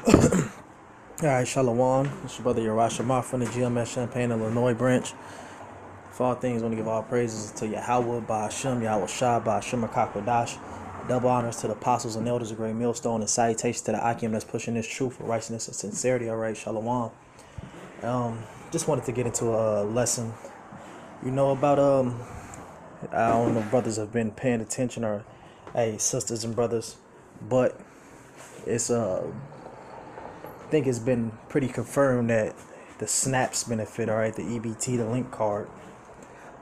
All right, Shalom. It's your brother Yerusha from the GMS Champaign, Illinois branch. For all things, I want to give all praises to Yahweh, Ba'ashem, Yahweh Shah, Ba'ashem, Kakodash. Double honors to the apostles and elders of Great Millstone, and salutations to the Akim that's pushing this truth for righteousness and sincerity. All right, Shalom. Just wanted to get into a lesson. You know about I don't know if brothers have been paying attention or sisters and brothers, but it's I think it's been pretty confirmed that the SNAPS benefit, all right, the EBT, the link card,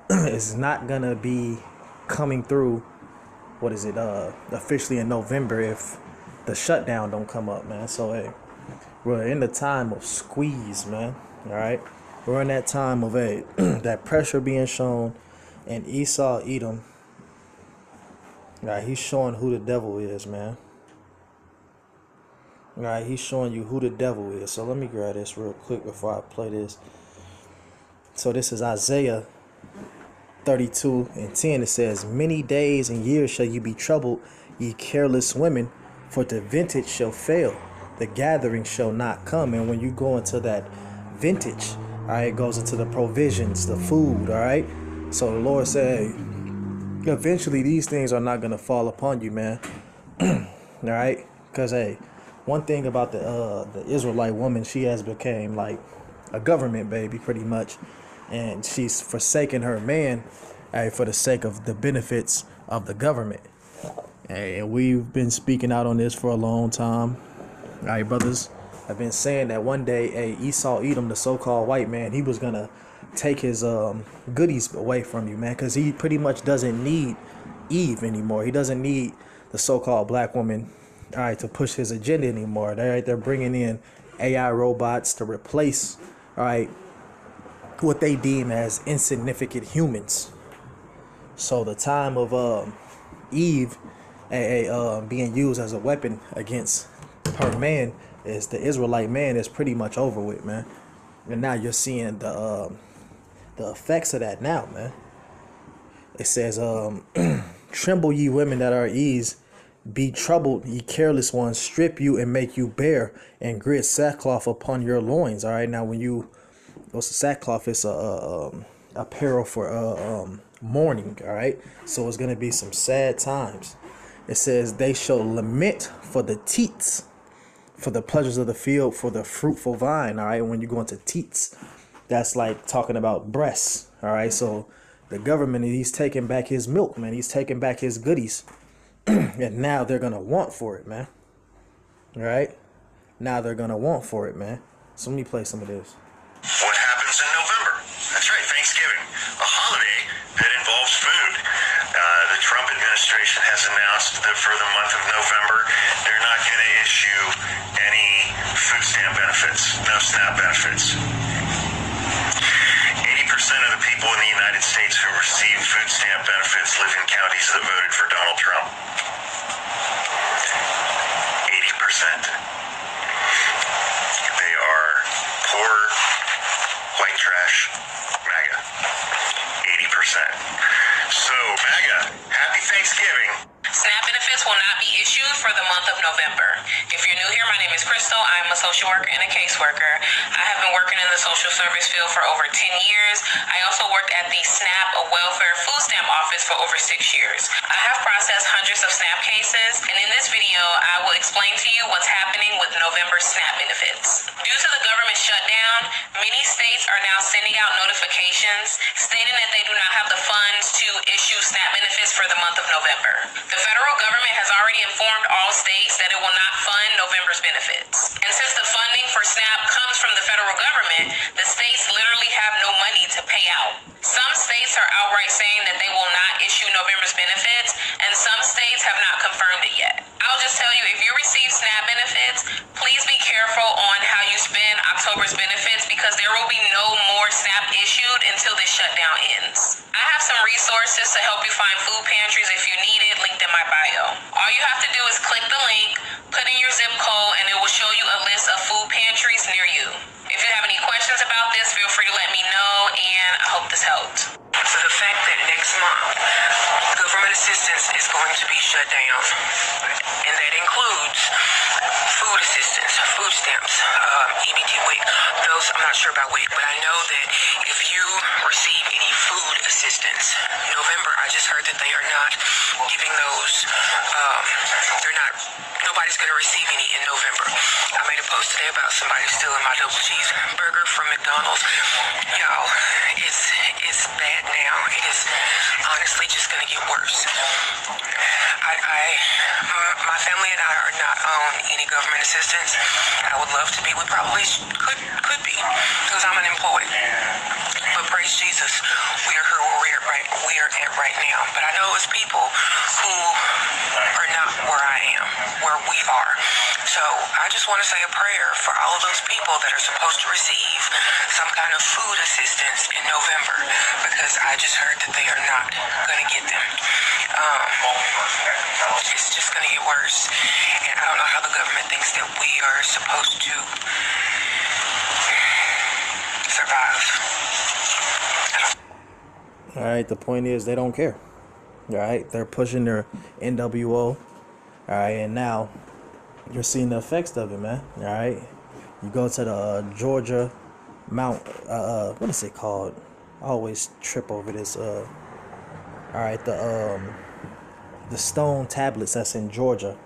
is not gonna be coming through. What is it? Officially in November if the shutdown don't come up, man. So hey, we're in the time of squeeze, man. All right, we're in that time of that pressure being shown, and Esau Edom. All right, he's showing who the devil is, man. All right, he's showing you who the devil is. So let me grab this real quick before I play this. So this is Isaiah 32:10. It says, "Many days and years shall you be troubled, ye careless women, for the vintage shall fail, the gathering shall not come." And when you go into that vintage, all right, it goes into the provisions, the food, all right? So the Lord said, hey, eventually these things are not going to fall upon you, man. All right? Because, hey, one thing about the Israelite woman, she has became like a government baby pretty much, and she's forsaken her man for the sake of the benefits of the government. And we've been speaking out on this for a long time. All right, brothers, I've been saying that one day Esau Edom, the so-called white man, he was gonna take his goodies away from you, man, because he pretty much doesn't need Eve anymore. He doesn't need the so-called black woman, all right, to push his agenda anymore. They're bringing in AI robots to replace, all right, what they deem as insignificant humans. So the time of Eve being used as a weapon against her man, is the Israelite man, is pretty much over with, man. And now you're seeing the effects of that now, man. It says, "Tremble ye women that are at ease, be troubled, ye careless ones, strip you and make you bare, and grit sackcloth upon your loins." All right, now when you, what's the sackcloth? It's a apparel for mourning. All right, so it's gonna be some sad times. It says, "They shall lament for the teats, for the pleasures of the field, for the fruitful vine." All right, when you go into teats, that's like talking about breasts. All right, so the government, he's taking back his milk, man. He's taking back his goodies. And now they're gonna want for it, man. All right, now they're gonna want for it, man. So let me play some of this. What happens in November? That's right, Thanksgiving, a holiday that involves food. The Trump administration has announced that for the month of November, they're not going to issue any food stamp benefits, no SNAP benefits. 80% of the people in the United States who receive food stamp benefits live in counties that voted for Donald Trump. 80%. They are poor, white trash, MAGA. 80%. So, MAGA, happy Thanksgiving. SNAP benefits will not be issued for the month of November. If you're new here, my name is Crystal. I'm a social worker and a caseworker. I have been working in the social service field for over 10 years. I also worked at the SNAP Welfare Food Stamp Office for over 6 years. I have processed hundreds of SNAP cases, and in this video, I will explain to you what's happening with November SNAP benefits. Due to the government shutdown, many states are now sending out notifications stating that they do not have the funds to issue SNAP benefits for the month of November. The federal government has already informed all states that it will not fund November's benefits. And since the funding for SNAP comes from the federal government, the states literally have no money to pay out. Some states are outright saying that they will not issue November's benefits, and some states have not confirmed it yet. I'll just tell you, if you receive SNAP benefits, please be careful on how you spend October's benefits, because there will be no more SNAP issued until this shutdown ends. I have some resources to help you find food pantries if you need it, linked in my bio. All you have to do is click the link, put in your zip code, and it will show you a list of food pantries near you. If you have any questions about this, feel free to let me know, and I hope this helped. So the fact that next month government assistance is going to be shut down, and that includes food assistance, food stamps, EBT, WIC. Those, I'm not sure about WIC, but I know that if you receive any food assistance, November, I just heard that they are not giving those, nobody's going to receive any in November. I made a post today about somebody stealing my double cheeseburger from McDonald's. Y'all, it's bad now. It is honestly just going to get worse. My family and I are not on any government assistance. I would love to be. We probably could be, because I'm unemployed. But praise Jesus, we are here where we are at right now. But I know it's people who are not where I am, where we are. So I just want to say a prayer for all of those people that are supposed to receive some kind of food assistance in November, because I just heard that they are not going to get them. It's just going to get worse. And I don't know how the government thinks that we are supposed to survive. All right, the point is they don't care. All right, they're pushing their NWO. All right, and now you're seeing the effects of it, man. All right, you go to the Georgia Mount, what is it called? I always trip over this. All right, the stone tablets that's in Georgia.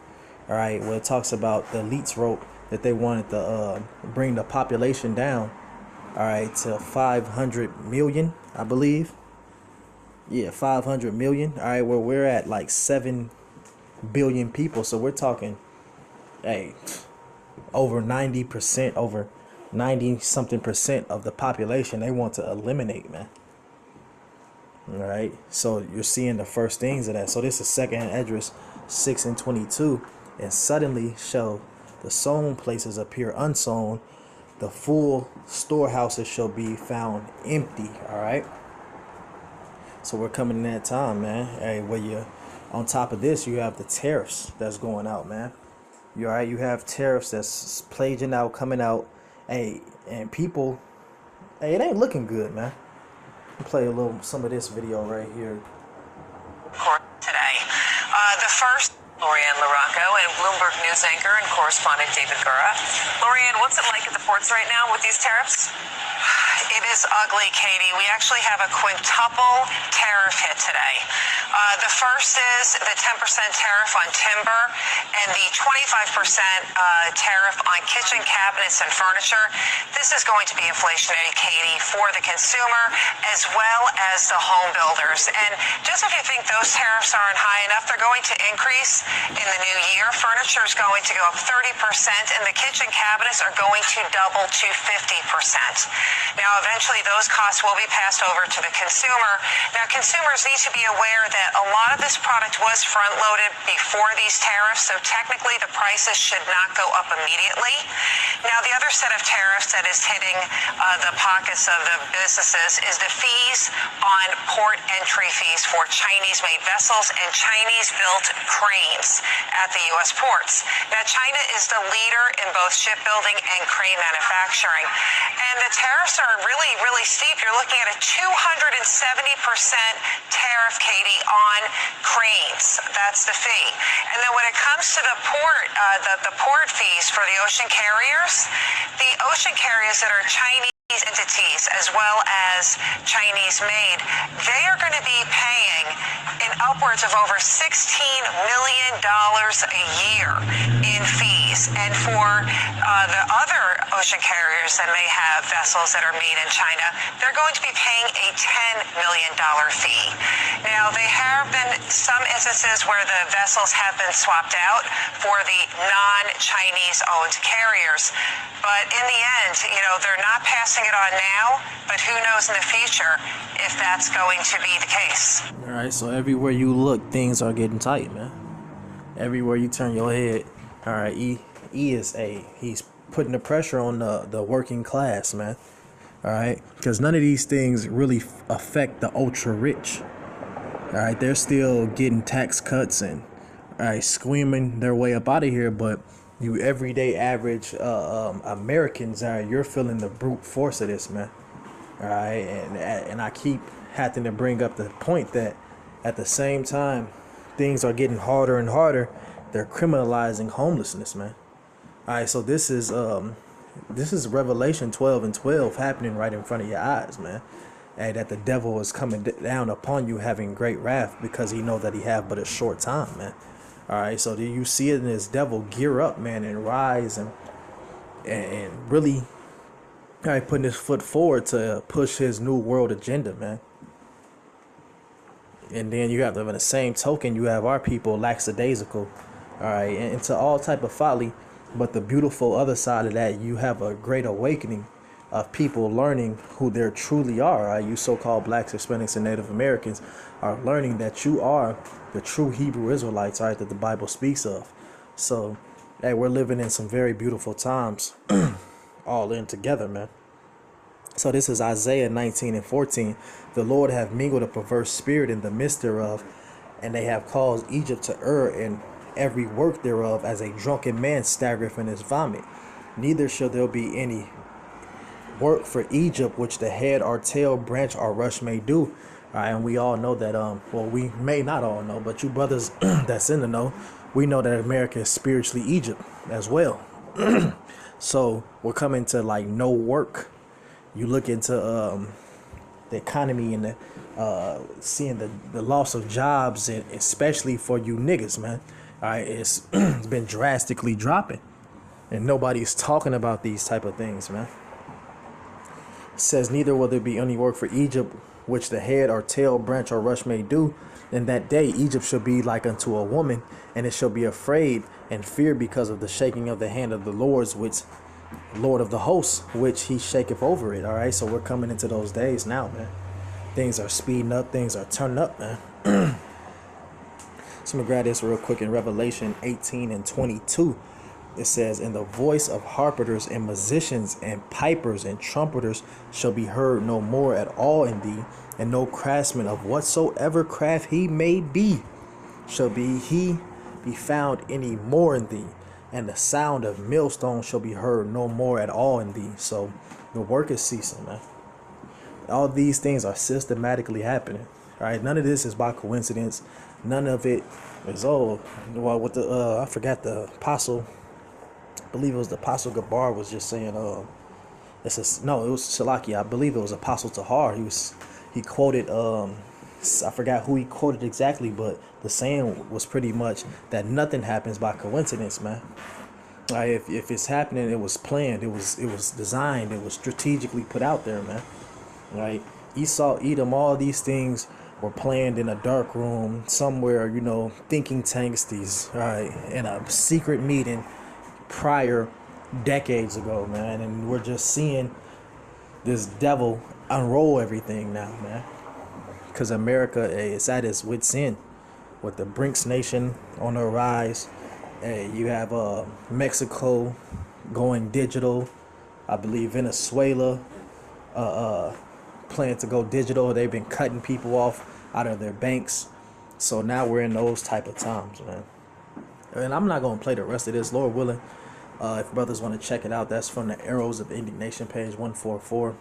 All right, where it talks about the elites wrote that they wanted to bring the population down. All right, to 500 million, I believe. Yeah, 500 million. All right, well, we're at like 7 billion people. So we're talking, hey, over 90%, over 90-something% of the population they want to eliminate, man. All right, so you're seeing the first things of that. So this is 2nd Esdras 6:22. And suddenly shall the sown places appear unsown, the full storehouses shall be found empty. All right. So we're coming in that time, man. Hey, where you on top of this, you have the tariffs that's going out, man. You all right? You have tariffs that's plaguing out, coming out. Hey, and people, hey, it ain't looking good, man. I'll play some of this video right here. Today, the first. Lorianne LaRocco and Bloomberg News anchor and correspondent David Gura. Lorianne, what's it like at the ports right now with these tariffs? It is ugly, Katie. We actually have a quintuple tariff hit today. The first is the 10% tariff on timber and the 25% tariff on kitchen cabinets and furniture. This is going to be inflationary, Katie, for the consumer as well as the home builders. And just if you think those tariffs aren't high enough, they're going to increase in the new year. Furniture is going to go up 30% and the kitchen cabinets are going to double to 50%. Now, eventually those costs will be passed over to the consumer. Now, consumers need to be aware that a lot of this product was front-loaded before these tariffs, so technically the prices should not go up immediately. Now, the other set of tariffs that is hitting the pockets of the businesses is the fees on port entry fees for Chinese-made vessels and Chinese-built cranes at the U.S. ports. Now, China is the leader in both shipbuilding and crane manufacturing, and the tariffs are really, really steep. You're looking at a 270% tariff, Katie, on cranes. That's the fee. And then when it comes to the port, the port fees for the ocean carriers that are Chinese entities as well as Chinese made, they are going to be paying in upwards of over $16 million a year in fees. And for the other ocean carriers that may have vessels that are made in China, they're going to be paying a $10 million fee. Now, there have been some instances where the vessels have been swapped out for the non-Chinese owned carriers. But in the end, they're not passing it on now, but who knows in the future if that's going to be the case. All right, so everywhere you look, things are getting tight, man. Everywhere you turn your head, all right, he's putting the pressure on the working class, man. All right, because none of these things really affect the ultra rich. All right, they're still getting tax cuts and screaming their way up out of here, but you everyday average Americans, you're feeling the brute force of this, man. All right, and I keep having to bring up the point that at the same time things are getting harder and harder, they're criminalizing homelessness, man. All right, so this is Revelation 12:12 happening right in front of your eyes, man. And that the devil is coming down upon you, having great wrath, because he know that he have but a short time, man. All right, so do you see it in this devil gear up, man, and rise and really, all right, putting his foot forward to push his new world agenda, man. And then you have in the same token, you have our people lackadaisical, all right, and into all type of folly. But the beautiful other side of that, you have a great awakening of people learning who they truly are. Right? You so-called blacks, Hispanics, and Native Americans are learning that you are the true Hebrew Israelites, right, that the Bible speaks of. So, hey, we're living in some very beautiful times, all in together, man. So this is Isaiah 19:14. The Lord have mingled a perverse spirit in the midst thereof, and they have caused Egypt to err in every work thereof, as a drunken man staggereth in his vomit. Neither shall there be any work for Egypt, which the head or tail, branch or rush may do. All right, and we all know that, well, we may not all know, but you brothers that's in the know, we know that America is spiritually Egypt as well. So we're coming to like no work. You look into the economy and seeing the loss of jobs, and especially for you niggas, man. All right, it's been drastically dropping, and nobody's talking about these type of things, man. It says, neither will there be any work for Egypt, which the head or tail, branch or rush may do. In that day Egypt shall be like unto a woman, and it shall be afraid and fear because of the shaking of the hand of the Lord's, which Lord of the hosts, which he shaketh over it. All right, so we're coming into those days now, man. Things are speeding up, things are turning up, man. So I'm gonna grab this real quick. In Revelation 18:22, it says, and the voice of harpers and musicians and pipers and trumpeters shall be heard no more at all in thee, and no craftsman of whatsoever craft he may be shall be found any more in thee, and the sound of millstones shall be heard no more at all in thee. So the work is ceasing, man. All these things are systematically happening. All right, none of this is by coincidence. None of it is with the I forgot the apostle. I believe it was the Apostle Gabar was just saying it was Shalaki. I believe it was Apostle Tahar. He quoted I forgot who he quoted exactly, but the saying was pretty much that nothing happens by coincidence, man. Right? If it's happening, it was planned, it was designed, it was strategically put out there, man. Right? Esau, Edom, all these things were planned in a dark room somewhere, thinking tanks, right, in a secret meeting prior decades ago, man. And we're just seeing this devil unroll everything now, man. Because America is at its wit's end with the BRICS nation on the rise. You have Mexico going digital. I believe Venezuela plan to go digital. They've been cutting people off out of their banks. So now we're in those type of times, man. And I'm not going to play the rest of this, Lord willing. If brothers want to check it out, that's from the Arrows of Indignation, page 144.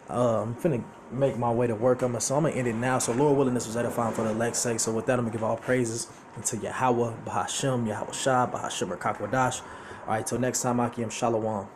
I'm finna make my way to work. I'm gonna end it now. So Lord willing, this was edifying for the elect's sake. So with that, I'm gonna give all praises unto Yahweh, Bahashem, Yahweh Shah, Bahashem Rakakwadash. All right, till next time, Akim Shalom.